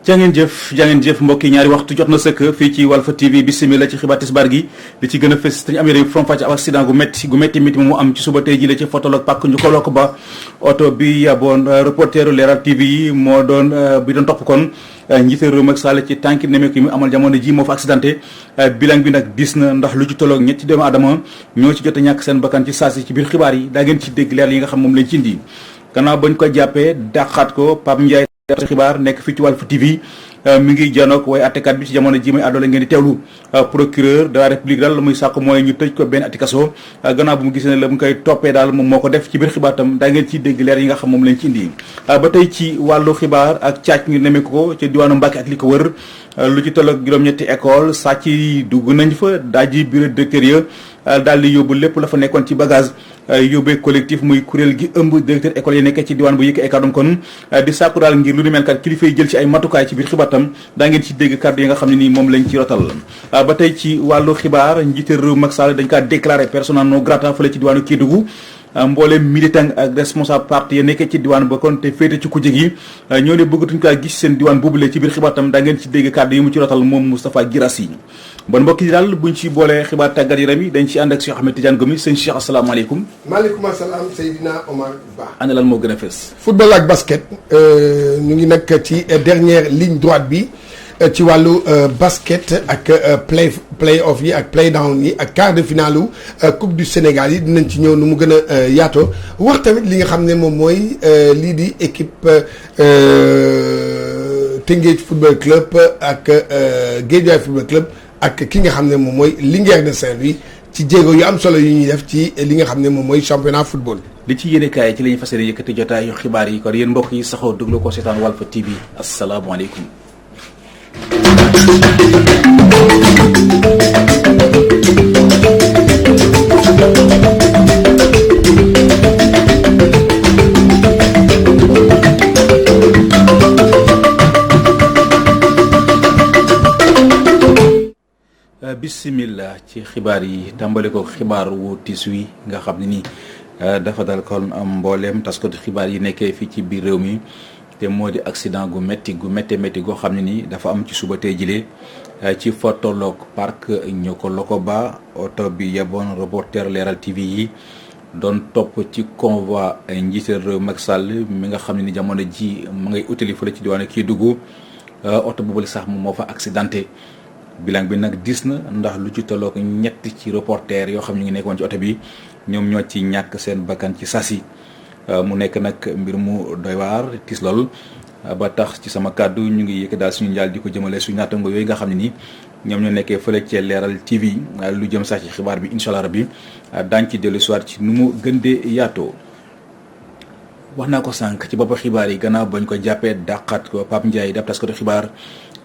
jaa ngeen jëf mbokk yi ñaari waxtu jot na sëkk fii ci Walf TV bismillah ci xibaar tisbaar gi li ci gën a fës dañu am yére from fàcc ab accident gu métti mu am ci suba tey ji la ci fotoloog pàkk ñu ko ba oto bi yaboon reporteru Leral TV yi moo doon bi doon topp kon njiité réew Macky Sall ci tànki nemeeku yi mu amal jamono ji moo fa accidenté bilan bi nag diis na ndax lu ci tolloog ñetti doomu aadama ñoo ci jot a ñàkk seen bakkan ci saasi ci biir xibaar yi daa ngeen ci dégg leer yi nga xam moom lañ ci indi gannaaw bañ ko jàppee dàqaat ko Pape Ndiaye xibaar nekk fii ci Walf TV mi ngi janook waaye attekat bi ci jamono ji may àddoole ngeen di teewlu procureur de la république daal la muy sàkk mooy ñu tëj ko benn ati kaso gannaaw bu mu gisee ne la mu koy toppee daal moom moo ko def ci biir xibaar tam daa ngeen ciy dégg leer yi nga xam moom lañ ci indi ba tey ci wàllu xibaar ak càcc ñu nemmeeku ko ci diwaanu Mbàkke ak li ko wër lu ci toll ak juróom-ñetti école sàcc yi dugg nañ fa daaji bureau directeur ya daal di yóbbu lépp la fa nekkoon ci bagage yóbbee collectif muy kuréel gi ëmb directeur école yi nekkee ci diwaan bu yëkk ay kàddoom kon di sàkku daal ngir lu ni mel kat kilifa yi jël ci ay matukaay ci biir xibaar tam daa ngeen ci dégg kàddu yi nga xam ne nii moom lañ ci rotal ba tey ci wàllu xibaar njiite réew Macky Sall dañ kaa déclaré persona non grata fële ci diwaanu Kédougou mbooleem militant ak responsable parti ya nekkee ci diwaan ba kon te féete ci kujje gi ñoo ne bëggatuñ kaa gis seen diwaan boobule ci biir xibaar tam daa ngeen ci dégg kàddu yi mu ci rotal moom Moustapha Guirassy bon mbokk yi daal buñ ci boolee xibaar tàggat yaram yi dañ ci ànd ak Cheikh Ahmed Tidiane Gomis sëñ Cheikh asalaamaaleykum. maaleykum asalaam Seydina Omar Ba. ana lan moo gën a fees. football ak basket ñu ngi nag ci dernière ligne droite bi ci wàllu basket ak play off yi ak play down yi ak quart de finale coupe du Sénégal yi dinañ ci ñëw nu mu gën a yaatoo wax tamit li nga xam ne moom mooy lii di équipe Tëngéej football club ak Guédiawaye football club ak ki nga xam ne moom mooy Linguère de Saint-Louis ci jéego yu am solo yu ñuy def ci li nga xam ne moom mooy championnat football. li ci yéene kaay ci la ñuy fas yéene yëkkati jotaayu xibaar yi kon yéen mbokk yi saxoo déglu ko seetaan Walf TV asalaamaaleykum. bismillah ci xibaar yi tàmbale ko xibaar wu tiis wi nga xam ne nii dafa dal kon mbooleem taskatu xibaar yi nekkee fii ci biir réew mi te moo di accident gu métti goo xam ne nii dafa am ci suba tey jile ci fa tolloog parc Niokolo-Koba oto bi yeboon reporter Leral TV yi doon topp ci convoi njiital réew Macky Sall mi nga xam ne ni jamono ji ma ngay utali fële ci diwaanu Kédougou oto boobule sax moom moo fa accidenté bilan bi nag diis na ndax lu ci tolloog ñett ci reporter yoo xam ñu ngi nekkoon ci oto bi ñoom ñoo ci ñàkk seen bakkan ci sasi mu nekk nag mbir mu doy waar tiis lool ba tax ci sama kàddu ñu ngi yëkk daal suñu njaal di ko jëmale suñu naataango yooyu nga xam ne ni ñoom ñoo nekkee fële ci Leral TV lu jëm sax ci xibaar bi incha allah rabbi daañu ci dellu soir ci nu mu gën dee yaatoo. wax naa ko sànq ci bopp xibaar yi gannaaw bañ ko jàppee dàqaat ko Pape Ndiaye dab taskatu xibaar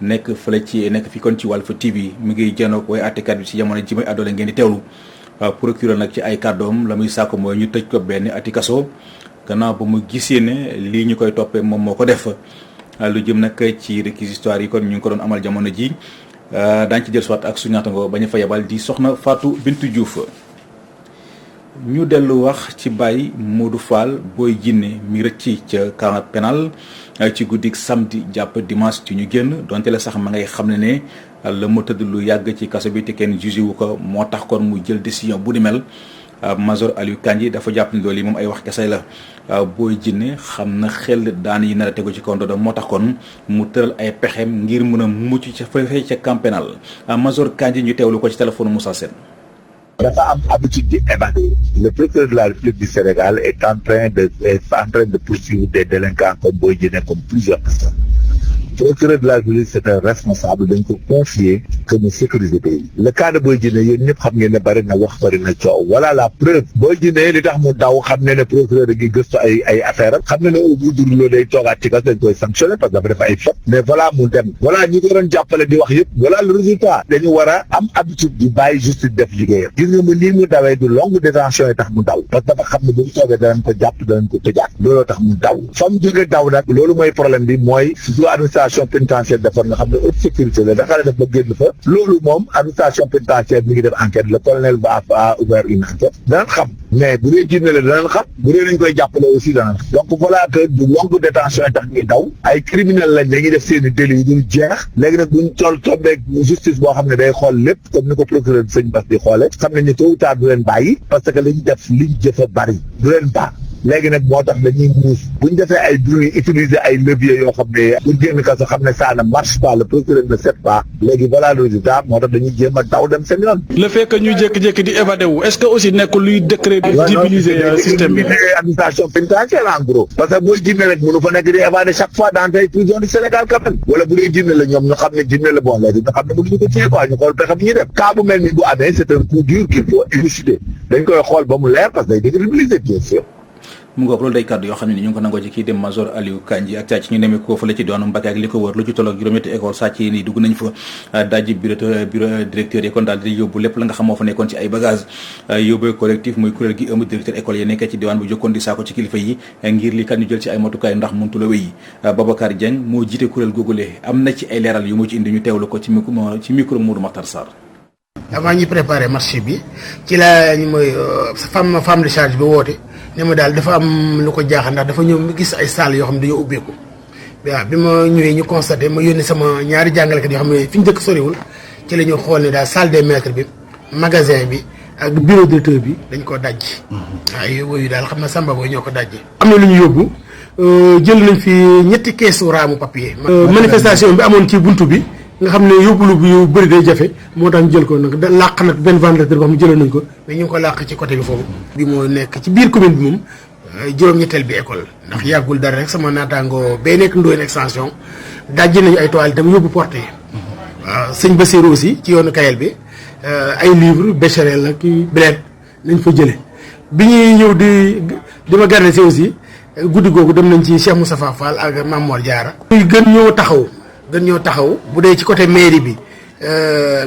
nekk fële ci nekk fi kon ci Walf TV mi ngi janook waaye àttekat bi ci jamono ji may àddoole ngeen di teewlu procureur nag ci ay kàddoom la muy sàkk mooy ñu tëj ko benn ati kaso gannaaw ba mu gisee ne lii ñu koy toppee moom moo ko def lu jëm nag ci réquisitoire yi kon ñu ngi ko doon amal jamono ji daañu ci jël soit ak suñu naataango ba ñu fa yebal di soxna Fatou Bintou Diouf. ñu dellu wax ci Baye Modou Fall Boy Djiné mi rëcc ca camp pénal ci guddik samedi jàpp dimanche ci ñu génn donte la sax ma ngay xam ne la mu tëdd lu yàgg ci kaso bi te kenn jugé wu ko moo tax kon mu jël décision bu di mel Major Aliou Kandji dafa jàpp ni loolu yi moom ay wax kese la Boy Djiné xam na xel daan yi nar a tegu ci kaw ndoddam moo tax kon mu tëral ay pexem ngir mën a mucc ca fay ca camp pénal Major Kandji ñu teewlu ko ci téléphone Moussa Sène. dafa am habitude di évader. Le procureur de la République du Sénégal est en train de poursuivre des délinquants comme Boy Djiné comme plusieurs personnes. Le procureur de la République c'est un responsable dañ ko confier que ñu sécuriser pays. Le cas de Boy Djiné yéen ñëpp xam ngeen ne bari na wax bari na coow. Voilà la preuve. Boy Djiné li tax mu daw xam ne procureur da ngi gëstu ay affaire am xam ne au bout du rouleau day toogaat ci kaso dañ koy sanctionné parce que dafa def ay fautes. Mais voilà mu dem. Voilà ñi ko doon jàppale di wax yëpp. Voilà le résultat. dañu war a am habitude di bàyyi justice def liggéeyam. gis nga mu nii mu dawee du longue détention yi tax mu daw. parce que dafa xam ne bu mu soobee danañ ko jàpp danañ ko tëjaat. looloo tax mu daw. fa mu jógee daw nag loolu mooy problème bi mooy surtout administration administration pénitentiaire defar nga xam ne haute sécurité la dafa def ba génn fa loolu moom administration pénitentiaire mi ngi def enquête le colonel Ba a ouvert une enquête danañ xam mais bu dee jinne la danañ xam bu dee dañ koy jàppale aussi danañ xam donc voilà que du longue détention yi tax ñuy daw ay criminel lañ dañuy def seen i délits yu dul jeex léegi nag buñ tombeeg justice boo xam ne day xool lépp comme ni ko procureur sëñ Bass di xoole xam nañ ne tôt ou tard du leen bàyyi parce que liñ def liñ jëf a bari du leen baax léegi nag moo tax dañuy muus bu ñu defee ay bruit utiliser ay leviers yoo xam ne pour génn kaso xam ne ça ne marche pas le procureur ne sait pas léegi voilà le résultat moo tax dañuy jéem a daw dem seen yoon. le fait que ñuy jékki-jékki di évadé wu est-ce que aussi nekkul luy décrédibiliser système bi. administration pénitentiaire en gros. parce que booy jinne rek mënu fa nekk di évadé chaque fois dans les prisons du Sénégal quand même. wala bu dee jinne la ñoom ñu xam ne jinne la bon léegi ñu xam ne mënuñu ko téye quoi ñu xool pexe bi ñuy def. cas bu mel ni bu amee c'est un coup dur qu'il faut élucider dañ koy xool ba mu leer parce que day décrédibiliser bien sûr. mu ngoog loolu day kàddu yoo xam ne ni ñu ngi ko nangoo ci kii dem major Aliou Kandji ak càcc ñu nemee ko fële ci diwaanu Mbacké ak li ko wër lu ci tolloog juróom-ñetti école sàcc yi nii dugg nañ fa dajji bureau directeur yi kon daal di yóbbu lépp la nga xam moo fa nekkoon ci ay bagage yóbbee collectif muy kuréel gi ëmb directeur école yi nekkee ci diwaan bu jokkoon di saako ci kilifa yi ngir li kat ñu jël ci ay matukaay ndax mëntu la wéyi Babacar Dieng moo jiite kuréel googule am na ci ay leeral yu mu ci indi ñu teewlu ko ci micro Modou Makhtar Sarr. avant ñuy préparer marché bi ci la ñu mooy femme de charge bi woote ne ma daal dafa am lu ko jaaxal ndax dafa ñëw gis ay salle yoo xam ne dañoo ubbeeku waaw bi ma ñëwee ñu constaté ma yónni sama ñaari jàngalekat yoo xam ne fi ñu dëkk soriwul ci la ñu xool ne daal salle des maîtres bi magasin bi ak bureau directeur bi dañ koo dajji. waaw yooyu daal xam na samba booy ñoo ko dajji. am na lu ñu yóbbu jël nañ fi ñetti keesu raamu papier. manifestation bi amoon ci buntu bi. nga xam ne yóbbulu bi yu bëri day jafe moo tax ñu jël ko nag làq nag benn ventilateur boo xam ne jëloon nañ ko mais ñu ngi ko làq ci côté bi foofu. bi moo nekk ci biir commune bi moom juróom-ñetteel bi école ndax yàggul dara rek sama naataangoo bay nekk Ndoyeen extension dajji nañu ay toilettes tam yóbbu porté waaw sëñ Bassirou aussi ci yoonu Kayel bi ay livres Bécherel ak Bled nañ fa jële bi ñuy ñëw di ma garder si aussi guddi googu dem nañ ci Cheikh Moustapha Fall ak Mame Mor Diarra. muy gën ñoo taxaw bu dee ci côté mairie bi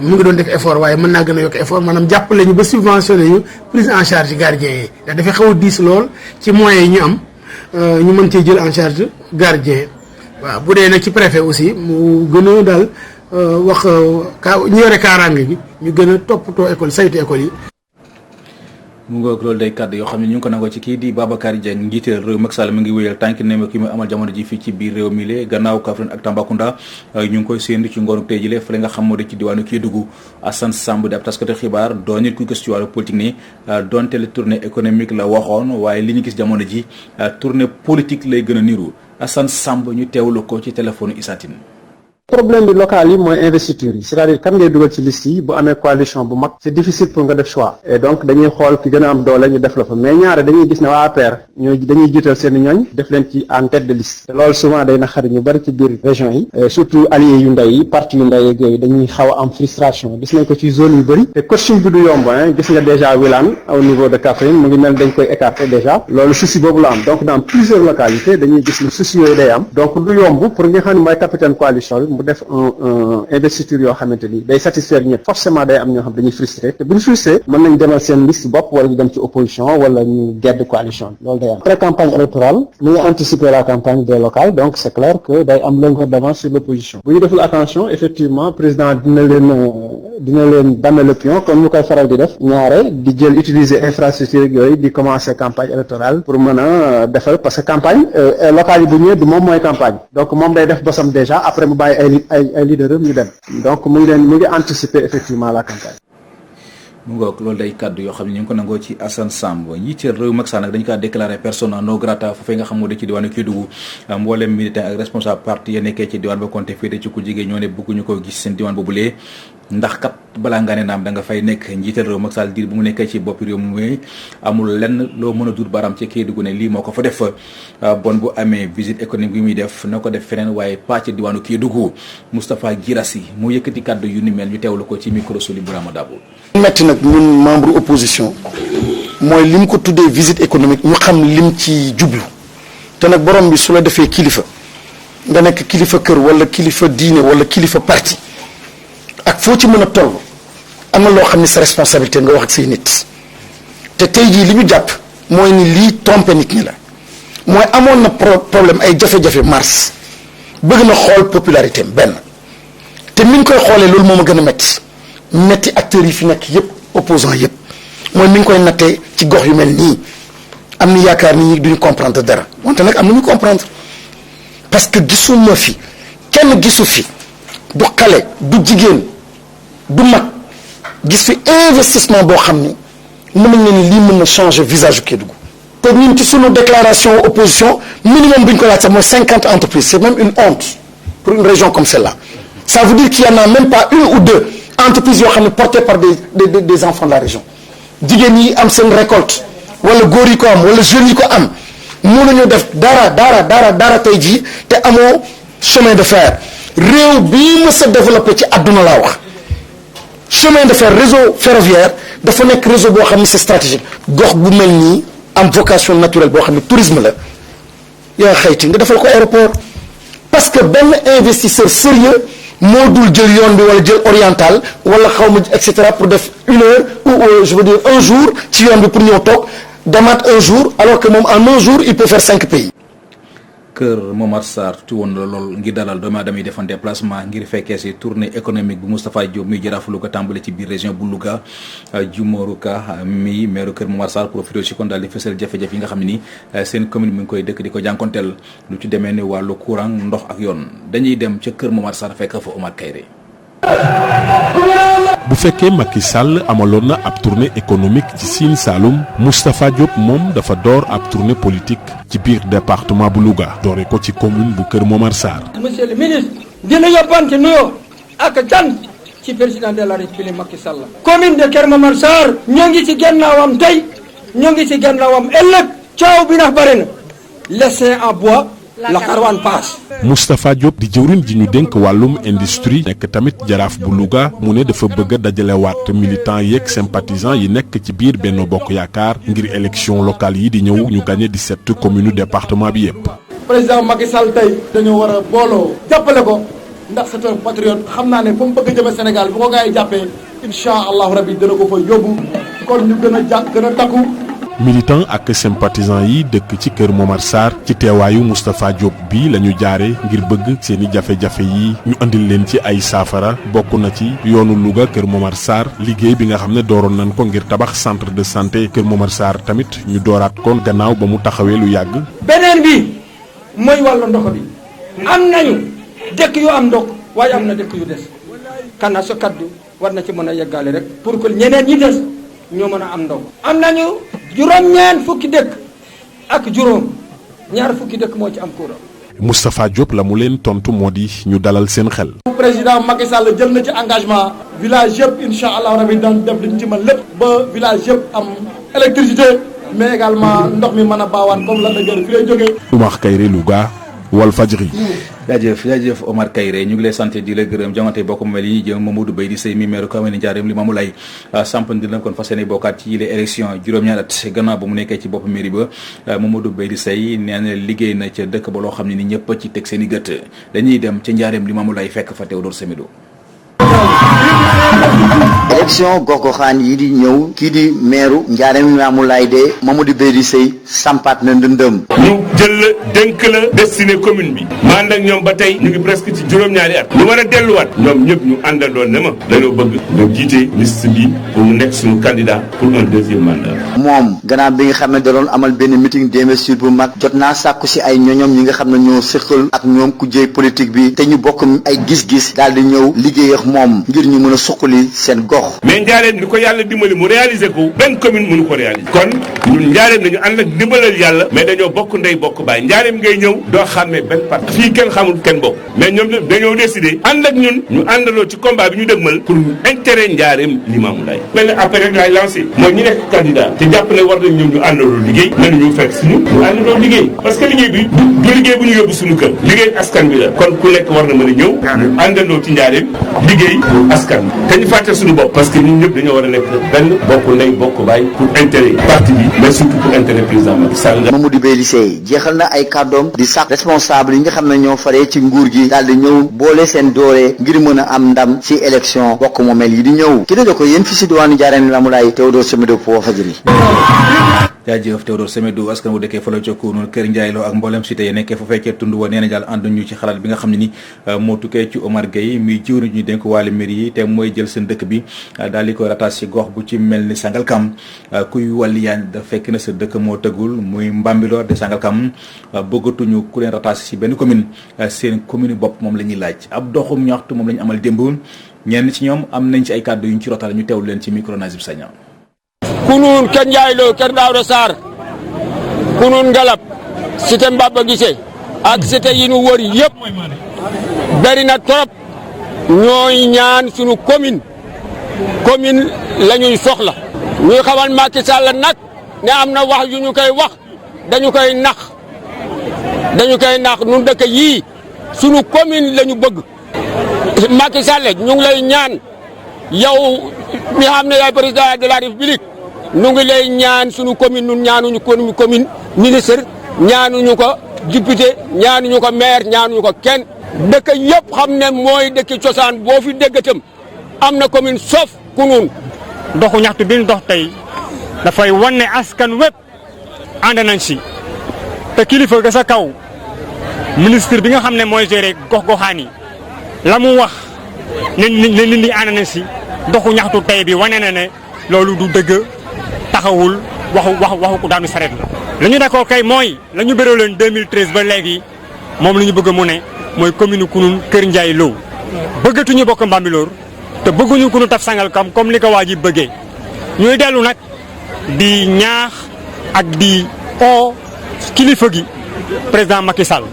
mu ngi doon def effort waaye mën naa gën a yokk effort maanaam jàppale ñu ba subventionné ñu prise en charge gardien yi ndax dafay xaw a diis lool ci moyens yi ñu am ñu mën cee jël en charge gardien waaw bu dee nag ci préfet aussi mu gën a daal wax ñu yore kaaraange gi ñu gën a toppatoo école saytu école yi. mu ngoog loolu day kàddu yoo xam ne ñu ngi ko nangoo ci kii di Babacar Dieng njiiteel réew Macky Sall mi ngi wéyal tànki nemmeeku yi muy amal jamono ji fii ci biir réew mi le gannaaw Kaffrine ak Tambacounda ñu ngi koy séendu ci ngoonu tey jile fële nga xam moo di ci diwaanu Kédougou Assane Samb di ab taskatu xibaar doon nit ku gës ci wàllu politique ni donte la tournée économique la waxoon waaye li ñu gis jamono ji tournée politique lay gën a niru Assane Samb ñu teewlu ko ci téléphone Isatine. problème bi local yi mooy investiture yi c'est-à-dire kan ngay dugal ci liste yi bu amee coalition bu mag c'est difficile pour nga def choix et donc dañuy xool ki gën a am doole ñu def la fa mais ñaare dañuy gis ne waa APR dañuy jiital seen ñooñ def leen ci en tête de liste te loolu souvent day naxari ñu bari ci biir région yi surtout alliés yu ndaw yi parti yu ndaw yeeg yooyu dañuy xaw a am frustration gis nañ ko ci zone yu bëri te coaching bi du yomb gis nga déjà Wilane au niveau de Kaffrine mu ngi mel dañ koy écarter déjà loolu souci boobu la am donc dans plusieurs localités dañuy gis ne souci yooyu day am donc du yomb pour nga xam ne mooy capitaine coalition bi mu def un investiture yoo xamante ni day satisfaire ñëpp forcément day am ñoo xam dañuy frustré te bu ñu frustré mën nañ demal seen liste bopp wala ñu dem ci opposition wala ñu gedd coalition loolu day am. après campagne électorale ñu ngi anticiper la campagne des locales donc c'est clair que day am longueur d'avance sur l'opposition bu ñu deful attention effectivement président dina leen damme le pion comme ñu koy faral di def ñaare di jël utiliser infrastructure yooyu di commencer campagne électorale pour mën a defal parce que campagne locale yi bu ñëwee du moom mooy campagne donc moom day def bosam déjà après mu bàyyi ay leader ñu dem donc mu ngi anticiper effectivement la campagne. mu ngoog loolu day kàddu yoo xam ne ñu ngi ko nangoo ci Assane Samb njiiteel réew Macky Sall nag dañu kaa déclaré persona non grata foofee nga xam moo de ci diwaanu Kédougou mboolem militant ak responsable parti ya nekkee ci diwaan ba konte féete ci ku jigéen ñoo ne bëgguñu ko gis seen diwaan boobulee ndax kat balaa nga ne naam da nga fay nekk njiiteel réew Macky Sall diir bu mu nekkee ci bopp réew mi amul lenn loo mën a duut baaraam ci Kédougou ne lii moo ko fa def bon bu amee visite économique bi muy def na ko def feneen waaye pas ci diwaanu Kédougou Moustapha Guirassi mu yëkkati kàddu yu ni mel ñu teewlu ko ci micro Soli Bourama Dabo. metti nag ñun membre opposition mooy lim ko tuddee visite économique ñu xam lim ci jublu te nag borom bi su la defee kilifa nga nekk kilifa kër wala kilifa diine wala kilifa parti ak foo ci mën a toll am na loo xam ne sa responsabilité nga wax ak say nit te tey jii li ñu jàpp mooy ni lii trompé nit ñi la mooy amoon na problème ay jafe-jafe mars bëgg na xool popularité am benn te mi ngi koy xoolee loolu moo ma gën a metti acteurs yi fi nekk yëpp opposants yëpp mooy mi ngi koy nattee ci gox yu mel nii am ni yaakaar ni duñu comprendre dara wante nag am na ñu comprendre parce que gisuma fi kenn gisu fi du xale du jigéen du mag gis fi investissement boo xam ni mën nañ ne ni lii mën na changer visage u Kédougou te ñun ci sunu déclaration opposition minimum bi ñu ko laaj sax mooy 50 entreprises c'est même une honte pour une région comme celle-là ça veut dire qu'il y en a même pas une ou deux entreprises yoo xam ne portées par des enfants de la région jigéen yi am seen récolte wala góor yi ko am wala jeunes yi ko am mënuñu def dara tey jii te amoo chemin de fer réew bii mës a développé ci àdduna laa wax chemin de fer réseau ferroviaire dafa nekk réseau boo xam ni c'est stratégique gox bu mel nii am vocation naturelle boo xam ne tourisme la yaa xayti nga defal ko aéroport parce que benn investisseur sérieux moo dul jël yoon bi wala jël oriental wala xaw ma et cetera pour def 1 heure ou je veux dire 1 jour ci yoon bi pour ñëw toog demaat 1 jour alors que moom en 1 jour il peut faire 5 pays. Kër Momar Sarr tu woon la lool ngir dalal doomu aadama yi defoon déplacement ngir fekkee si tournée économique bu Moustapha Diop muy jaraafu Louga tàmbale ci biir région bu Louga Jumoru Ka mi maire Kër Momar Sarr profité si kon daal di fësal jafe-jafe yi nga xam ne ni seen commune mi ngi koy dëkk di ko jànkonteel lu ci demee ni wàllu courant ndox ak yoon dañuy dem ca Kër Momar Sarr fekk fa Omar Kayre. bu fekkee Macky Sall amaloon na ab tournée économique ci Sine Saloum Moustapha Diop moom dafa door ab tournée politique ci biir département bu Louga doore ko ci commune bu Kër Momar Sarr. monsieur le ministre dina yóbbante nuyoo ak cant ci président de la république Macky Sall. commune de Kër Momar Sarr ñoo ngi ci gannaawam tey ñoo ngi ci gannaawam ëllëg caaw bi ndax bare na laissez en bois la caravane passe. Moustapha Diop di jëwriñ ji ñu dénk wàllum industrie nekk tamit jaraaf bu Louga mu ne dafa bëgg a dajalewaat militants yeeg sympathisants yi nekk ci biir Benno Bokk Yaakaar ngir élection locale yi di ñëw ñu gagné 17 communes département bi yépp. président Macky Sall tey dañoo war a booloo jàppale ko ndax c'est un patriote xam naa ne fa mu bëgg a jëme Sénégal bu ko gars yi jàppee incha allahu rabi dana ko fa yóbbu kon ñu gën a takku. militant ak sympathisant yi dëkk ci Kër Momar Sarr ci teewaayu Moustapha Diop bi la ñu jaare ngir bëgg seeni jafe-jafe yi ñu andil leen ci ay saafara bokk na ci yoonu Louga Kër Momar Sarr liggéey bi nga xam ne dooroon nañ ko ngir tabax centre de santé Kër Momar Sarr tamit ñu dooraat kon gannaaw ba mu taxawee lu yàgg. beneen bi mooy wàllu ndox bi am nañu dëkk yu am ndox waaye am na dëkk yu des kana sa kaddu war na ci mën a yeggaale rek pour que ñeneen ñi des ñoo mën a am ndox am nañu juróom-ñeent fukki dëkk ak juróom ñaar fukki dëkk moo ci am courant. Moustapha Diop la mu leen tontu moo di ñu dalal seen xel. président Macky Sall jël na ci engagement village yëpp incha allah rabi daan def liñ ci mën lépp ba village yëpp am électricité mais également ndox mi mën a baawaan comme la dëgër fi lay jógee. Oumar Kayre Louga Walfadjri. jaajëf Omar Kayre ñu ngi lay sant di la gërëm jongante bokk mel yi jëm Mamadou Bay di sëy mi maire commune Ndiarème Limamoulaye samp di leen kon fas yéene bokkaat ci yile élection juróom-ñaari at gannaaw ba mu nekkee ci bopp mairie ba Mamadou Bay di sëy nee na liggéey na ca dëkk ba loo xam ne ni ñëpp ci teg seen i gët dañuy dem ca Ndiarème Limamoulaye fekk fa Théodore Semedo. élection gox-goxaan yi di ñëw kii di meeru Ndiarème Limamoulaye de Mamadou Bédi Seye sampaat na ndëndëm ñu jël la dénk la destiné commune bi ma ànd ak ñoom ba tey ñu ngi presque ci juróom-ñaari at ñu war a delluwaat ñoom ñëpp ñu àndandoon ne ma dañoo bëgg nga jiite liste bi pour mu nekk suñu candidat pour un deuxième mandat. moom gannaaw bi nga xam ne da doon amal benn meeting d'investiture bu mag jot naa sàkku si ay ñoñom ñi nga xam ne ñoo sëqal ak ñoom ku jéey politique bi te ñu bokk ay gis-gis daal di ñëw liggéey ak moom ngir ñu mën a suqali seen gox. mais Ndiarème ni ko yàlla dimbali mu réaliser ko benn commune mënu ko réaliser kon ñun Ndiarème dañu ànd ak dimbalal yàlla mais dañoo bokk ndey bokk baay Ndiarème ngay ñëw doo xàmmee benn parti fii kenn xamul kenn bokk mais ñoom dañoo décider ànd ak ñun ñu àndaloo ci combat bi ñu dëgmal pour intérêt Ndiarème Limamoulaye benn appel rek laay lancé mooy ñi nekk candidat te jàpp ne war nañ ñoom ñu àndaloo liggéey nañu ñu fekk suñu ñu àndaloo liggéey parce que liggéey bi du liggéey bu ñu yóbbu suñu kër liggéey askan bi la kon ku nekk war na mën a ñëw ñu àndandoo ci Ndiarème liggéey askan bi te ñu fàtte suñu bopp parce que ñun ñëpp dañoo war a nekk benn bokk ndey bokk baay pour intérêt parti bi mais surtout pour intérêt président Macky Sall. Mamadou Bédi Seye jeexal na ay kàddoom di sax responsable yi nga xam ne ñoo faree ci nguur gi daal di ñëw boole seen doole ngir mën a am ndam ci élection bokk moomeel yi di ñëw ki ne ko yéen fi si diwaanu Ndiarème Limamoulaye Théodore Semedo pour Walfadjri. jaajëf Théodore Semedo askan wu dëkkee fa la jokku noonu Kër Ndiaye Lo ak mboolem cité yi nekkee fu fekkee tund wa nee na daal ànduñu ci xalaat bi nga xam ne ni moo tukkee ci Omar Gueye muy jiw ñu dénk wàllu mbir yi te mooy jël seen dëkk bi daal di koy rattaché ci gox bu ci mel ni Sangalkam kuy wàlliyaan da fekk na sa dëkk moo tëggul muy Mbambilor de Sangalkam bëggatuñu ku leen rattaché ci benn commune seen commune bopp moom la ñuy laaj ab doxum ñaxtu moom la ñu amal démb ñenn ci ñoom am nañ ci ay kàddu yu ñu ci rotal ñu teewlu leen ci micro Nazib Sagna. Kunun Kër Ndiaye Lo Kër Daouda Sarr Kunun Ngalab cité Mbaba Guissé ak cité yi nu wër yëpp bari na trop ñooy ñaan sunu commune la ñuy soxla ñuy xamal Macky Sall nag ne am na wax yu ñu koy wax dañu koy nax nun dëkk yii sunu commune la ñu bëgg Macky Sall ñu ngi lay ñaan yow mi xam ne yaay président de la République nu ngi lay ñaan sunu commune nun ñaanuñu commune ministre ñaanuñu ko député ñaanuñu ko maire ñaanuñu ko kenn dëkk yëpp xam ne mooy dëkk cosaan boo fi déggatam am na commune sauf Kunun. doxu ñaxtu bi ñu dox tey dafay wan ne askan wépp ànd nañ si te kilifa ga sa kaw ministre bi nga xam ne mooy gérer gox-goxaan yi la mu wax ne nit ñi ànd nañ si doxu ñaxtu tey bi wane na ne loolu du dëgg. taxawul waxu ku daanu sareet la ñu d'accord kay mooy la ñu béroo leen 2013 ba léegi moom la ñu bëgg mu ne mooy commune Kunun Kër Ndiaye Lo bëggatuñu bokk Mbambilor te bëgguñu ku ñu taf Sangalkam comme li ko waa ji bëggee ñuy dellu nag di ñaax ak di o kilifa gi président Macky Sall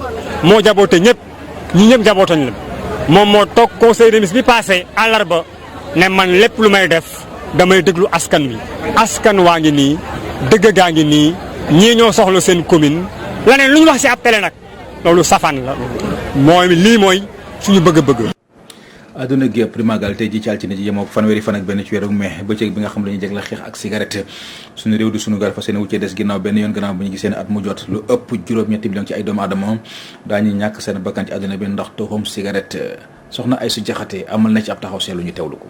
moo jaboote ñëpp ñi ñëpp jabootañ la moom moo toog conseil des ministres bi passé àllarba ne man lépp lu may def damay déglu askan wi askan waa ngi nii dëgg gaa ngi nii ñii ñoo soxla seen commune leneen lu ñu wax ci ab télé nag loolu safaan la lii mooy suñu bëgg-bëgg. àdduna gépp di màggal tey ji ci altine ji yemoo fanweeri fan ak benn ci weeru mai bëccëg bi nga xam ne dañuy jagleel xeex ak cigarette suñu réew di suñu gar fa seen wuccee des ginnaaw benn yoon gannaaw bu ñu gisee ne at mu jot lu ëpp juróom-ñetti million ci ay doomu aadama daañuy ñàkk seen bakkan ci àdduna bi ndax toxum cigarette soxna Aysu Jaxate amal na ci ab taxaw seetlu ñu teewlu ko.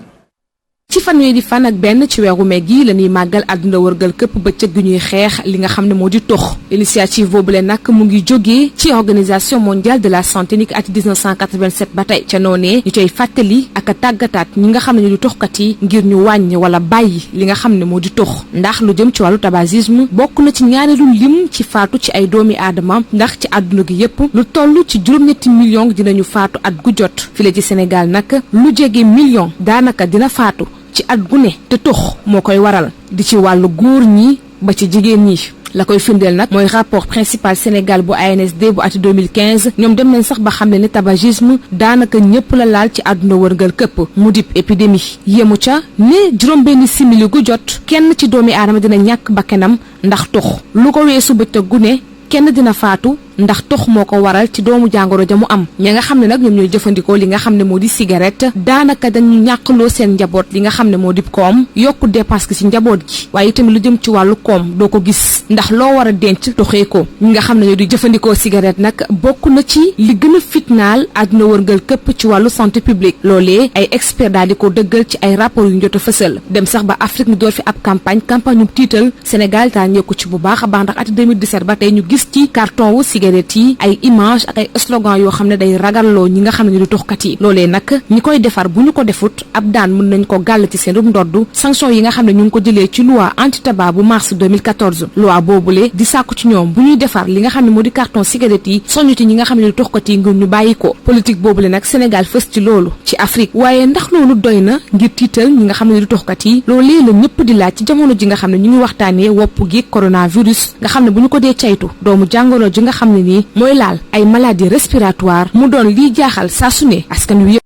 ci fanweeri fan ak benn ci weeru mai gi la ñuy màggal àdduna wërgal këpp bëccëg gi ñuy xeex li nga xam ne moo di tox initiative boobule nag mu ngi jógee ci organisation mondiale de la santé ni ki at 1987 ba tey ca noonee ñu cay fàttali ak a tàggataat ñi nga xam ne ñu di toxkat yi ngir ñu wàññi wala bàyyi li nga xam ne moo di tox ndax lu jëm ci wàllu tabagisme bokk na ci ñaareelu lim ci faatu ci ay doomi aadama ndax ci àdduna gi yépp lu toll ci juróom-ñetti millions dinañu faatu at gu jot file ci Sénégal nag lu jege million daanaka dina faatu ci at gu ne te tox moo koy waral di ci wàllu góor ñi ba ci jigéen ñi la koy firndeel nag mooy rapport principal Sénégal bu ANSD bu ati 2015 ñoom dem nañ sax ba xam ne tabagisme daanaka ñëpp la laal ci àdduna wërngal këpp mu dib épidémie yemu ca ne juróom-benn simili gu jot kenn ci doomi aadama dina ñàkk bakkanam ndax tox lu ko weesu bëccëg gu ne kenn dina faatu ndax tox moo ko waral ci doomu jàngoro ja mu am ña nga xam ne nag ñoom ñooy jëfandikoo li nga xam ne moo di cigarette daanaka dañu ñàkkloo seen njaboot li nga xam ne moo di koom yokku dépense ci njaboot gi waaye tamit lu jëm ci wàllu koom doo ko gis ndax loo war a denc doxee ko ñi nga xam ne ñoo di jëfandikoo cigarette nag bokk na ci li gën a fitnaal àdduna wërngal këpp ci wàllu santé publique loolee ay expert daal di ko dëggal ci ay rapport yu ñu jot a fësal dem sax ba Afrique ñu door fi ab campagne yu tiital Sénégal taa ñeeku ci bu baax a baax ndax ati 2017 ba tey ñu gis ci carton wu cigarette yi ay image ak ay slogan yoo xam ne day ragalloo ñi nga xam ne ñu di toxkat yi loolee nag ñi koy defar bu ñu ko defut ab daan mën nañ ko gàll ci seen rum ndodd sanction yi nga xam ne ñu ngi ko jëlee ci loi anti tabac bu mars 2014 loi boobule di sàkku ci ñoom bu ñuy defar li nga xam ne moo di carton cigarette yi soñu ci ñi nga xam ne ñu toxkat yi ngir ñu bàyyi ko politique boobule nag Sénégal fës ci loolu ci Afrique waaye ndax loolu doy na ngir tiital ñi nga xam ne ñu di toxkat yi loolee la ñëpp di laaj ci jamono ji nga xam ne ñu ngi waxtaanee wopp gi coronavirus nga xam ne bu ñu ko dee caytu doomu jàngoro ji nga xam ne nii mooy laal ay maladie respiratoire mu doon lii jaaxal saa su ne askan wi yëpp.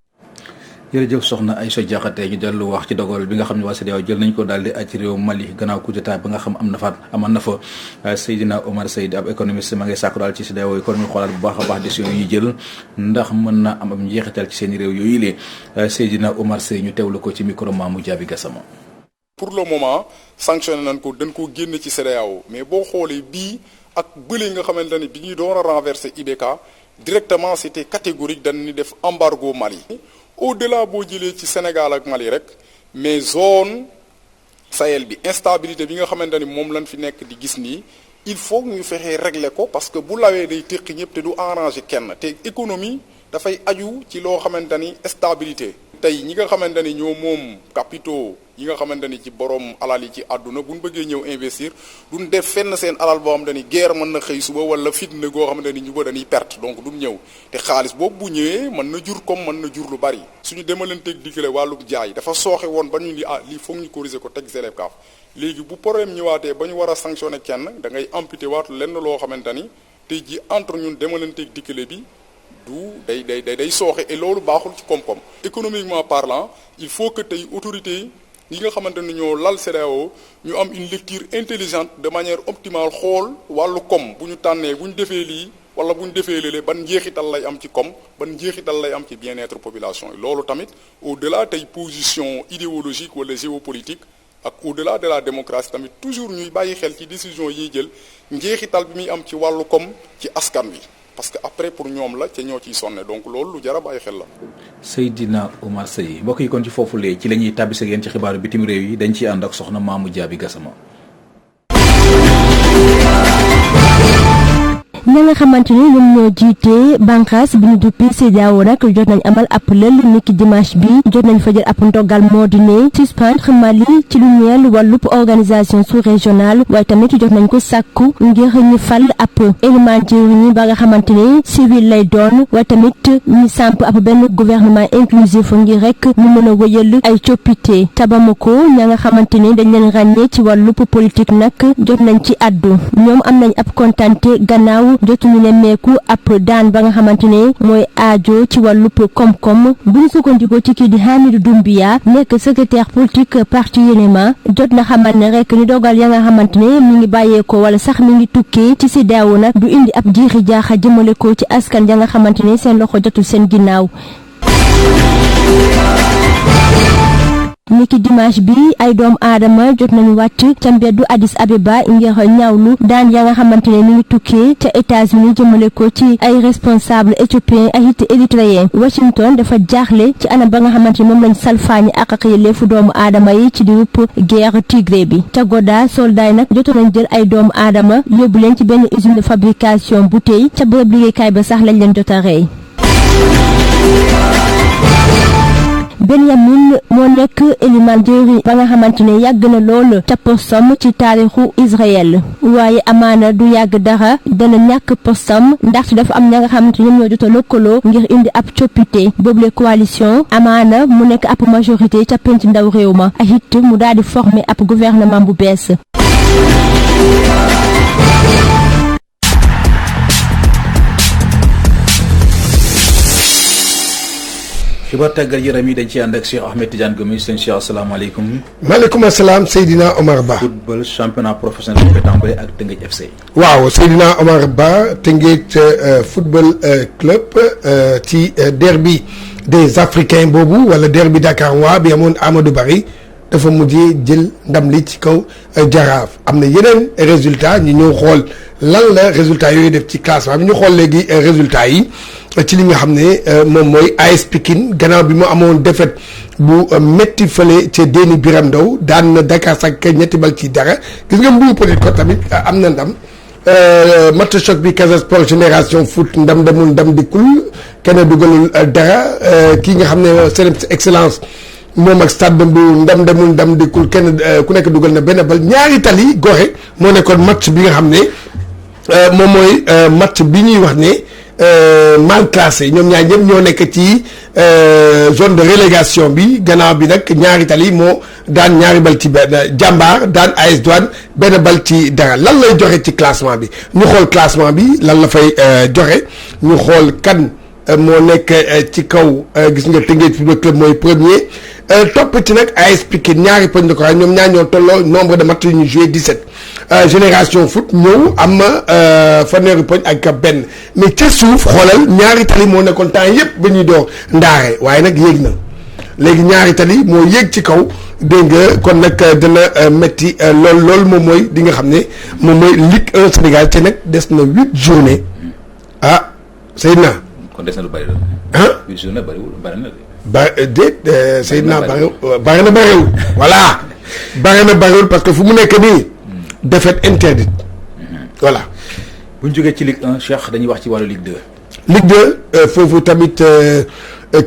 jërëjëf soxna Aïssa Diakhaté ñu dellu wax ci dogal bi nga xam ne waa CEDEAO jël nañ ko daal di aj ci réew Mali gannaaw coup d'état ba nga xam amoon na fa Seydina Omar Seydi ab économiste ma ngay sàkku daal ci CEDEAO économie xoolaat bu baax a baax décision yi jël ndax mën na am njeexital ci seen réew yooyu lee Seydina Omar Seydi ñu teewlu ko ci micro Mamou Diaby Gassama. pour le moment sanctionné nañ ko dañ ko génne ci CEDEAO mais boo xoolee bii ak bële nga xamante ne bi ñuy doon a renverser IBK directement c'était catégorique dañ ni def embargo Mali au-delà boo jëlee ci Sénégal ak Mali rek mais zone Sahel bi instabilité bi nga xamante ni moom lañ fi nekk di gis nii il faut ñu fexee régler ko parce que bu lawee day téq ñëpp te du arranger kenn te économie dafay aju ci loo xamante ni stabilité. tey ñi nga xamante ni ñoo moom capitaux yi nga xamante ni ci borom alal yi ci àdduna bu ñu bëggee ñëw investir duñ def fenn seen alal boo xamante ni guerre mën na xëy suba wala fitna goo xamante ni ñu ba dañuy perte donc duñ ñëw te xaalis boobu bu ñëwee mën na jur comme mën na jur lu bari suñu demalanteeg diggale wàllu jaay dafa sooxe woon ba ñu li lii foog ñu corriger ko teg ZLECAf léegi bu problème ñëwaatee ba ñu war a sanctionner kenn da ngay amputé waat lenn loo xamante ni tey ji entre ñun demalanteeg diggale bi day sooxe et loolu baaxul ci koom-koom économiquement parlant il faut que tey autorités yi nga xamante ni ñoo lal CEDEAO ñu am une lecture intelligente de manière optimale xool wàllu koom bu ñu tànnee bu ñu defee lii wala bu ñu defee léeg ban njeexital lay am ci koom ban njeexital lay am ci bien-être population yi loolu tamit au-delà tey position idéologique wala géopolitique ak au-delà de la démocratie tamit toujours ñuy bàyyi xel ci décision yiy jël njeexital bi muy am ci wàllu koom ci askan wi parce que après pour ñoom la ca ñoo ciy sonne donc loolu lu jar a bàyyi xel la. Seydina Omar Seye mbokk yi kon ci foofulee ci la ñuy tàbbise yéen ci xibaaru bitim réew yi dañ ciy ànd ak soxna Mamou Diaby Gassama. ña nga xamante ni ñoom ñoo jiite bànqaas bi ñu duppee CEDEAO nag jot nañ amal ab lël niki dimanche bi jot nañ fa jël ab ndogal moo di ne suspendre Mali ci lu ñeel wàllub organisation sous-régionale waaye tamit jot nañ ko sàkku ngir ñu fal ab élément jëwriñ ba nga xamante ni civil lay doon waaye tamit ñu samp ab benn gouvernement inclusif ngir rek ñu mën a wëyal ay coppite Tabamako ña nga xamante ni dañ leen ràññee ci wàllub politique nag jot nañ ci addu ñoom am nañ ab kontante gannaaw jotuñu ne meeku ab daan ba nga xamante ne mooy aajo ci wàllub koom-koom bu ñu sukkandikoo ci kii di Hamidou Doumbia nekk secrétaire politique parti Yenema jot na xamal ne rek ni dogal ya nga xamante ne mi ngi bàyyeekoo wala sax mi ngi tukkee ci CEDEAO nag du indi ab jiixi jaaxa jëmale ko ci askan ya nga xamante ne seen loxo jotul seen ginnaaw. niki dimanche bi ay doom aadama jot nañu wàcc ca mbeddu Addis Abeba ngir ñaawlu daan ya nga xamante ne mi ngi tukkee ca États-Unis jëmale ko ci ay responsable éthiopien ay it érythréen Washington dafa jaaxle ci anam ba nga xamante ne moom lañ salfaañi ak yelleefu doomu aadama yi ci diirub guerre Tigré bi ca Goda soldat yi nag jotoon nañ jël ay doomu aadama yóbbu leen ci benn usine de fabrication bouteille ca bërëb liggéeykaay ba sax lañ leen jot a rey. Benyamin moo nekk éliman jëwriñ ba nga xamante ne yàgg na lool ca postam ci taarixu Israël waaye amaana du yàgg dara dana ñàkk postam ndaxte dafa am ña nga xamante ne ñoom ñoo jot a lëkkaloo ngir indi ab coppite boobule coalition amaana mu nekk ab majorité ca penc ndaw réew ma ak it mu daal di former ab gouvernement bu bees. xibaar tàggat yaram yi dañ ci ànd ak Cheikh Ahmed Tidiane Gomis seen Cheikh asalaamaaleykum. maaleykum salaam Seydina Omar Ba. football championnat professionnel bi tàmbale ak Teungueth FC. waaw Seydina Omar Ba Teungueth football club ci derby des Africains boobu wala derby Dakar waa bi amoon Amadou Barry dafa mujjee jël ndam li ci kaw Jaraaf am na yeneen résultat ñu ñëw xool lan la résultat yooyu def ci classement bi ñu xool léegi résultat yi. ci li nga xam ne moom mooy AS Pikine gannaaw bi mu amoon défaite bu métti fële ca Déni Biram Ndaw daan na Dakar Sacré ñetti bal ci dara gis nga Mbour Petite Côte tamit am na ndam match choc bi Casa Sport Génération Foot ndam demul ndam dikkul kenn dugalul dara kii nga xam ne Célèbre Excellence moom ak Stade de Mbour ndam demul ndam dikkul kenn ku nekk dugal na benn bal ñaari tali Gorée moo nekkoon match bi nga xam ne moom mooy match bi ñuy wax ne mal classé ñoom ñaar ñëpp ñoo nekk ci zone de relégation bi gannaaw bi nag ñaari tali moo daan ñaari bal ci benn jàmbaar daan AS Douane benn bal ci dara lan lay joxe ci classement bi ñu xool classement bi lan la fay joxe ñu xool kan moo nekk ci kaw gis nga Teungueth Football Club mooy premier topp ci nag AS Pikine ñaari poñ de ko ñoom ñaar ñoo tolloo nombre de matchs yu ñu joué 17 Génération Foot ñëw am fanweeri poñ ak benn mais ca suuf xoolal ñaari tali moo nekkoon temps yëpp ba ñuy door ndaare waaye nag yéeg na léegi ñaari tali moo yéeg ci kaw dégg nga kon nag dana metti lool moom mooy di nga xam ne moom mooy Ligue 1 Sénégal te nag des na 8 journées ah Seydina. kon des na lu bari la. ah 8 journées bariwul bari na de. ba déet Seydina bari na bariwul voilà bare na barewul parce que fu mu nekk nii défaite interdite voilà. bu ñu jógee ci Ligue 1 Cheikh dañuy wax ci wàllu Ligue 2. Ligue 2 foofu tamit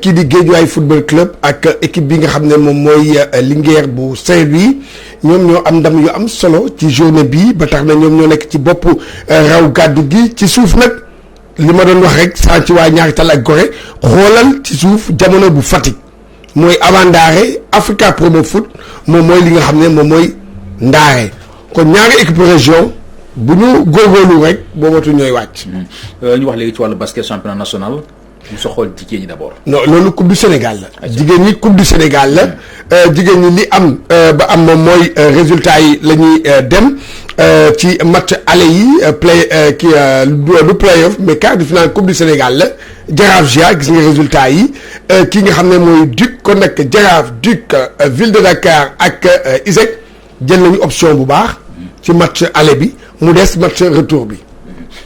kii di Guédiawaye football club ak équipe bi nga xam ne moom mooy Linguère bu Saint-Louis ñoom ñoo am ndam yu am solo ci journée bi ba tax na ñoom ñoo nekk ci bopp raw gàddu gi ci suuf nag li ma doon wax rek saa ci waa ñaari tal ak Gorée xoolal ci suuf jamono bu Fatick mooy avant Ndaare Africa Promo Foot moom mooy li nga xam ne moom mooy Ndaare kon ñaari équipe région bu ñu góorgóorlu rek boobatu ñooy wàcc. ñu wax léegi ci wàllu basket championnat national ñu soxol jigéen ñi d'abord. non loolu coupe du Sénégal la. jigéen ñi coupe du Sénégal la jigéen ñi li am ba am moom mooy résultat yi la ñuy dem ci match aller yi du play-off mais quart de finale coupe du Sénégal la Jaraaf Gia gis nga résultat yi ki nga xam ne mooy Duc kon nag Jaraaf Duc ville de Dakar ak ISEC jël nañu option bu baax ci match aller bi mu des match retour bi.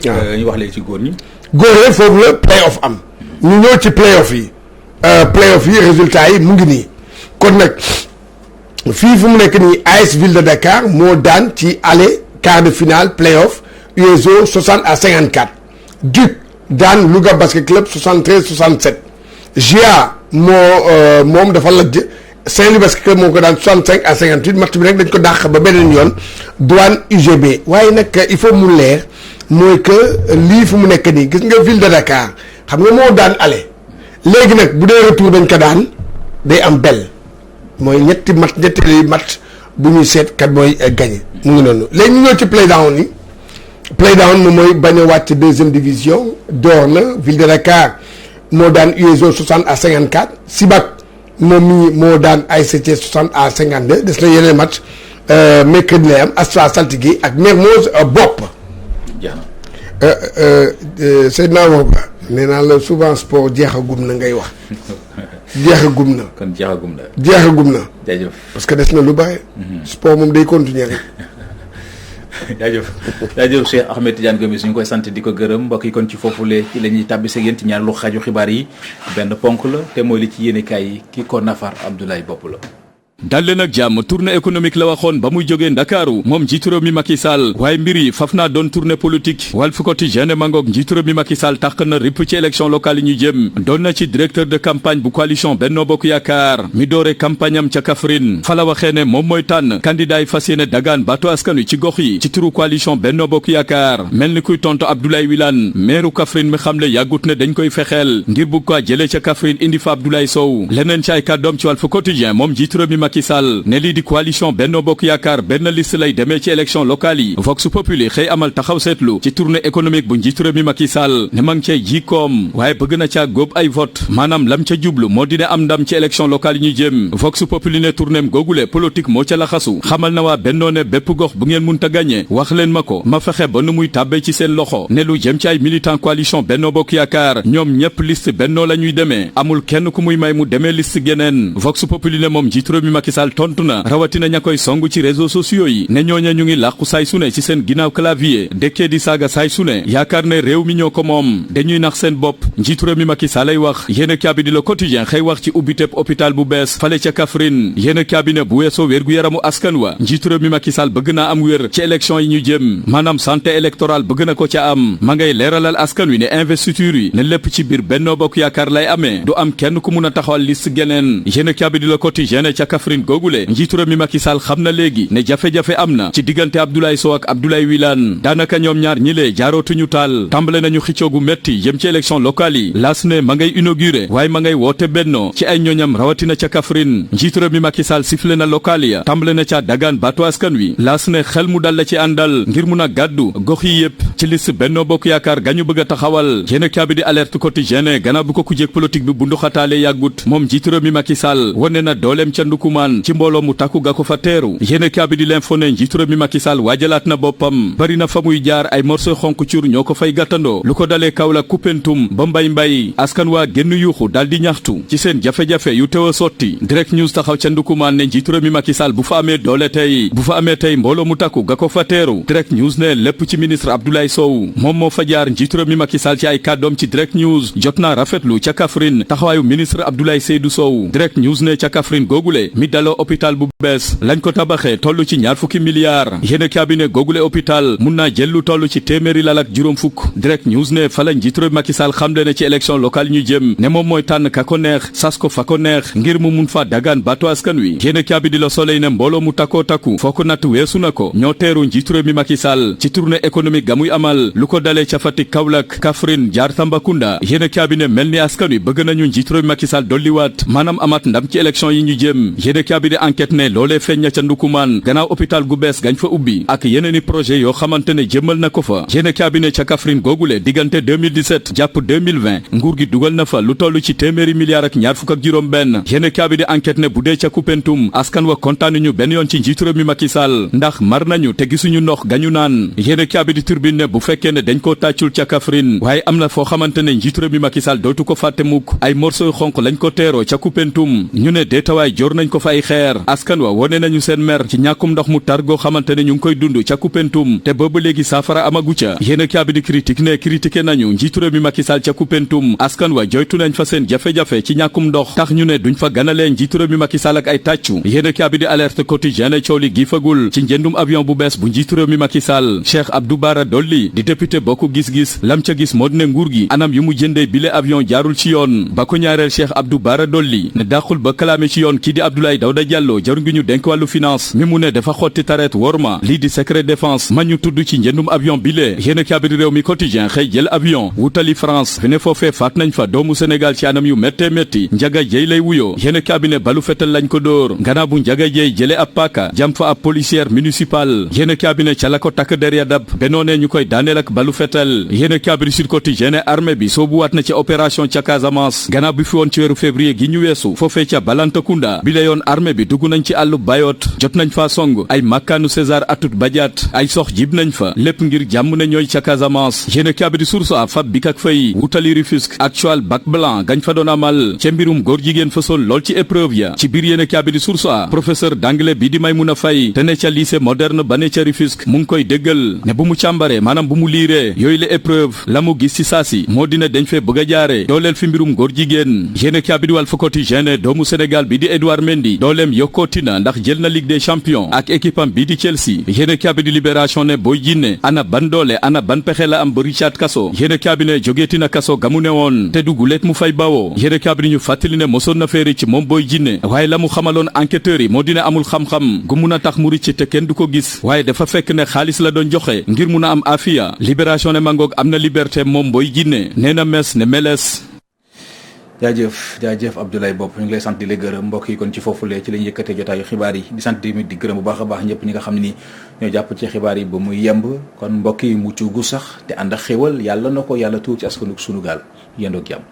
waaw ñu wax léegi ci góor ñi. góor yi foofu la play-off am. ñu ñëw ci play-off yi résultat yi mu ngi nii kon nag fii fu mu nekk nii AS Ville de Dakar moo daan ci aller quart de finale play-off USO 60-54 Duc daan Louga Basket Club 73-67 GIA moom dafa lajj Saint-Louis Basket Club moo ko daan 65-58 match bi rek dañ ko dàq ba beneen yoon Douane UGB waaye nag il faut mu leer mooy que lii fu mu nekk nii gis nga Ville de Dakar xam nga moo daan aller léegi nag bu dee retour dañ ko daan day am bel mooy ñetteeli match bu ñuy seet kat mooy gagné mu ngi noonu léegi ñu ñëw ci play down yi play down moom mooy bañ a wàcc deuxième division door na Ville de Dakar moo daan USO 60-54 Sibac moom mii moo daan ASC 60-52 des na yeneen match mercredi lay am Astra Saltigué ak Mermoz Bopp. Seydina wax ba nee naa la souvent sport jeexagum na ngay wax jeexagum na. kon jeexagum na. jeexagum na. jaajëf parce que des na lu bare. sport moom day continuer rek. jaajëf Cheikh Ahmed Tidiane Gomis ñu koy sant di ko gërëm mbokk yi kon ci foofule ci la ñuy tàbbi ak yéen ci ñaareelu xaaju xibaar yi benn ponk la te mooy li ci yéenekaay yi ki ko nafar Abdoulaye Bopp la. dalle nag jàmm tournée économique la waxoon ba muy jógee Ndakaaru moom njiitu réew mi Macky Sall waaye mbir yi faf naa doon tournée politique Walf Quotidien mangoog njiitu réew mi Macky Sall tàq na ripp ci élection locale yi ñu jëm doon na ci directeur de campagne bu coalition Benno Bokk Yaakaar mi doore campagne am ca Kaffrine fa la waxee ne moom mooy tànn candidat yi fas yéene dagaan baatu askan wi ci gox yi ci turu coalition Benno Bokk Yaakaar mel ni kuy tontu Abdoulaye Wilane maire Kaffrine mi xamle yàggut ne dañ koy fexeel ngir bu ko jëlee ca Kaffrine indi fa Abdoulaye Sow leneen ci ay kàddoom ci Walf Quotidien moom njiitu réew mi Macky Sall ne lii di coalition Benno Bokk Yaakaar benn liste lay demee ci élection locale yi Vox Populi xëy amal taxaw seetlu ci tournée économique bu njiitu réew mi Macky Sall ne ma ngi cay ji koom waaye bëgg na caa góob ay vote maanaam lam ca jublu moo dina am ndam ci élection locale yi ñu jëm Vox Populi ne tournéem googule politique moo ca laxasu xamal na waa Benno ne bépp gox bu ngeen munta gagné wax leen ma ko ma fexe ba nu muy tàbbee ci seen loxo ne lu jëm ci ay militant coalition Benno Bokk Yaakaar ñoom ñëpp liste Benno la ñuy demee amul kenn ku muy may mu demee liste geneen Vox Populi ne moom njiitu réew mi Macky Sall tontu na rawatina ña koy song ci réseaux sociaux yi ne ñooña ñu ngi làqu saay su ne ci seen ginnaaw clavier dëkkee di saaga saay su ne yaakaar ne réew mi ñoo ko moom dañuy nax seen bopp njiitu réew mi Macky Sall lay wax yéen a kaabi Le Quotidien xëy wax ci ubbiteb hôpital bu bees fale ca Kaffrine yéen a cabinet bu weesoo wérgu yaramu askan wa njiitu réew mi Macky Sall bëgg naa am wér ci élection yi ñu jëm maanaam santé électorale bëgg na ko ca am ma ngay leeralal askan wi ne investiture yi ne lépp ci biir Benno Bokk Yaakaar lay amee du am kenn ku mun a taxawal liste geneen yéen a cabinet Le Quotidien ca Kaffrine googule njiitu réew mi Macky Sall xam na léegi ne jafe-jafe am na ci diggante Abdoulaye Sow ak Abdoulaye Wilane daanaka ñoom ñaar ñi lee jaarootuñu taal tàmbale nañu xëccoo gu metti jëm ci élection locale yi laas ne ma ngay inauguré waaye ma ngay woote benno ci ay ñooñam rawatina ca Kaffrine njiitu réew mi Macky Sall sifle na locale ya tàmbale na ca dagaan baatu askan wi laas ne xel mu dal la ci àndal ngir mun a gàddu gox yi yëpp ci liste Benno Bokk Yaakaar gañu bëgg a taxawal yéen kaabi di alerte quotidien gannaaw bu ko kujéeg politique bi bu nduxataale yàggut moom njiitu réew mi Macky Sall wane na dooleem ca ndukumaan ci mbooloo mu takku ga ko fa teeru yéen kaabi di l'info ne njiitu réew mi Macky Sall waajalaat na boppam bari na fa muy jaar ay morceau xonk cur ñoo ko fay gàttandoo lu ko dalee Kaolack Koupentoum ba mbay askan waa génn yuuxu daal di ñaxtu ci seen jafe-jafe yu teew a sotti direct news taxaw ca ndukumaan ne njiitu réew mi Macky Sall bu fa amee doole tey bu fa amee tey mbooloo mu takku ga ko fa teeru direct news ne lépp ci ministre Abdoulaye Sow moom moo fa jaar njiitu réew mi Macky Sall ci ay kàddoom ci direct news jot naa rafetlu ca Kaffrine taxawaayu ministre Abdoulaye Seydou Sow direct news ne ca Kaffrine googule daloo hôpital bu bees lañ ko tabaxee toll ci 20 milliards yéene cabinet googule hôpital mun naa jël lu toll ci téeméeri lal ak juróom fukk direct news ne fa la njiitu réew Macky Sall xamle ne ci élection locale ñu jëm ne moom mooy tànn ka ko neex sas ko fa ko neex ngir mu mun fa dagaan baatu askan wi yéene cabinet Le Soleil ne mbooloo mu takkoo takku foo ko natt weesu na ko ñoo teeru njiitu réew mi Macky Sall ci tournée économique ga muy amal lu ko dalee ca Fatick Kaolack Kaffrine jaar Tambacounda yéene cabinet mel ni askan wi bëgg nañu njiitu réew mi Macky Sall dolliwaat maanaam amaat ndam ci élection yi ñu jëm yéene cabinet enquête ne loolee feeñ na ca Ndukumaan gannaaw hôpital gu bees gañ fa ubbi ak yeneeni projet yoo xamante ne jëmmal na ko fa yéene cabinet ca Kaffrine googule diggante 2017 jàpp 2020 nguur gi dugal na fa lu toll ci téeméeri milliards ak ñaar fukk ak juróom benn yéene cabinet enquête ne bu dee ca Koupentoum askan wa kontaanuñu benn yoon ci njiitu réew mi Macky Sall ndax mar nañu te gisuñu ndox gañu naan yéene cabinet Tribune ne bu fekkee ne dañ koo tàccul ca Kaffrine waaye am na foo xamante ne njiitu réew mi Macky Sall dootu ko fàtte mukk ay morceau xonq lañ ko teeroo ca Koupentoum ñu ne deetawaay joor nañ ko fa ay xeer askan wa wone nañu seen mer ci ñàkkum ndox mu tar goo xamante ne ñu ngi koy dund ca Koupentoum te booba léegi saafara amagu ca yéene cabinet critique ne critiqué nañu njiitu réew mi Macky Sall ca Koupentoum askan wa joytu nañ fa seen jafe-jafe ci ñàkkum ndox tax ñu ne duñ fa ganalee njiitu réew mi Macky Sall ak ay tàccu yéene cabinet alerte quotidien ne coow li gi fagul ci njëndum avion bu bees bu njiitu réew mi Macky Sall Cheikh Abdou Bara Dolly di député bokk gis-gis lam ca gis moo ne nguur gi anam yu mu jëndee bile avion jaarul ci yoon ba ko ñaareel Cheikh Abdou Bara Dolly ne dàqul ba kalaame ci yoon kii di Abdoulaye Daouda Diallo jaru ngi ñu denk wàllu finance mi mu ne dafa xotti tareet worma lii di secret défense ma ñu tudd ci njëndum avion bile yéene cabinet réew mi quotidien xëy jël avion wutali France fi ne foofee faat nañ fa doomu Sénégal ci anam yu méttee métti Njaga Jeey lay wuyoo yéene cabinet balu fetal lañ ko dóor gannaaw bu Njaga Jeey jële ab paaka jam fa ab policière municipal yéene cabinet ca la ko takk der ya dab benoonee ñu koy daaneel ak balu fetal yéene cabinet Sud Quotidien ne armée bi soobuwaat na ci opération ca Casamance gannaaw bi fi woon ci weeru février gi ñu weesu foofee ca Balantakunda bi la yoon armée bi dugg nañ ci àllu Bayot jot nañ fa song ay makkaanu César Atoute Badiate ay sox jib nañ fa lépp ngir jàmm ne ñooy ca Casamance yéene cabinet Source A fab bi kak fay wutali Rufisque actual bac blanc gañ fa doon amal ca mbirum góor jigéen fësoon lool ci épreuve ya ci biir yéene cabinet Source A professeur d'anglais bi di Maymuna Fay te ne ca lycée moderne ba ne ca Rufisque mu ngi koy déggal ne bu mu càmbaree maanaam bu mu liiree yooyu la épreuve la mu gis ci saasi moo dina dañ fee bëgg a jaare dooleel fi mbirum góor jigéen yéene cabinet Walf Quotidien ne doomu Sénégal bi di Edouard Mendy dooleem yokkooti na ndax jël na Ligue des champions ak équipe am bii di Chelsea yéene cabinet Libération ne Boy Djiné ana ban doole ana ban pexe la am ba Richard Kasso yéene cabinet jógeeti na Kasso gamu ne woon te duguleet mu fay bawoo yéene cabinet ñu fàttali ne mosoon na fee rëcc moom Boy Djiné waaye la mu xamaloon enquêteurs yi moo dina amul xam-xam gu mun a tax mu rëcc te kenn du ko gis waaye dafa fekk ne xaalis la doon joxe ngir mun a am afiya Libération ne mangoog am na liberté moom Boy Djiné nee na mes ne meles jaajëf Abdoulaye Bopp ñu ngi lay sant di la gërëm mbokk yi kon ci foofulee ci lañ yëkkatee jotaayu xibaar yi di sant tamit di gërëm bu baax a baax ñëpp ñi nga xam ne ni ñoo jàpp ci xibaar yi ba muy yemb kon mbokk yi mucc gu sax te ànd ak xéwal yàlla na ko yàlla tuur ci askanu sunu gaal yendoog jàmm